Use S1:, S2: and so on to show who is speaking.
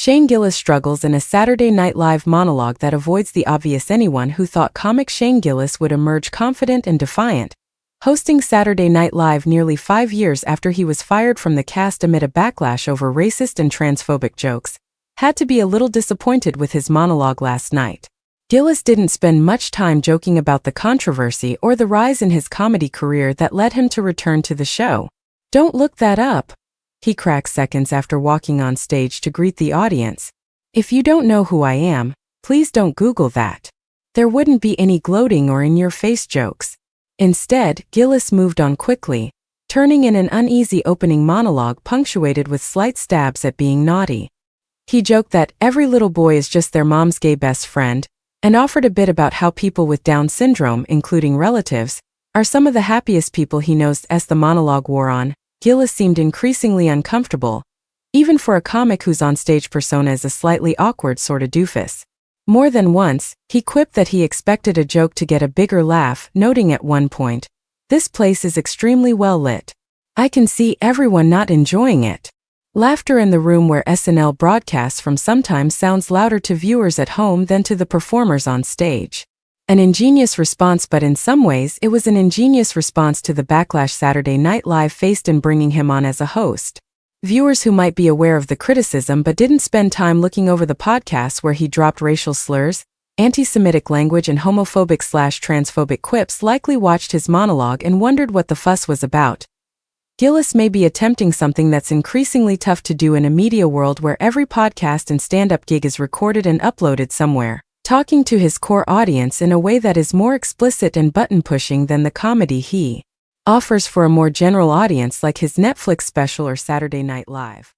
S1: Shane Gillis struggles in a Saturday Night Live monologue that avoids the obvious. Anyone who thought comic Shane Gillis would emerge confident and defiant, hosting Saturday Night Live nearly 5 years after he was fired from the cast amid a backlash over racist and transphobic jokes, had to be a little disappointed with his monologue last night. Gillis didn't spend much time joking about the controversy or the rise in his comedy career that led him to return to the show. "Don't look that up," he cracked seconds after walking on stage to greet the audience. "If you don't know who I am, please don't Google that." There wouldn't be any gloating or in-your-face jokes. Instead, Gillis moved on quickly, turning in an uneasy opening monologue punctuated with slight stabs at being naughty. He joked that every little boy is just their mom's gay best friend, and offered a bit about how people with Down syndrome, including relatives, are some of the happiest people he knows. As the monologue wore on, Gillis seemed increasingly uncomfortable, even for a comic whose onstage persona is a slightly awkward sort of doofus. More than once, he quipped that he expected a joke to get a bigger laugh, noting at one point, "This place is extremely well lit. I can see everyone not enjoying it." Laughter in the room where SNL broadcasts from sometimes sounds louder to viewers at home than to the performers on stage. An ingenious response, but in some ways it was an ingenious response to the backlash Saturday Night Live faced in bringing him on as a host. Viewers who might be aware of the criticism but didn't spend time looking over the podcasts where he dropped racial slurs, anti-Semitic language and homophobic/transphobic quips likely watched his monologue and wondered what the fuss was about. Gillis may be attempting something that's increasingly tough to do in a media world where every podcast and stand-up gig is recorded and uploaded somewhere, talking to his core audience in a way that is more explicit and button-pushing than the comedy he offers for a more general audience like his Netflix special or Saturday Night Live.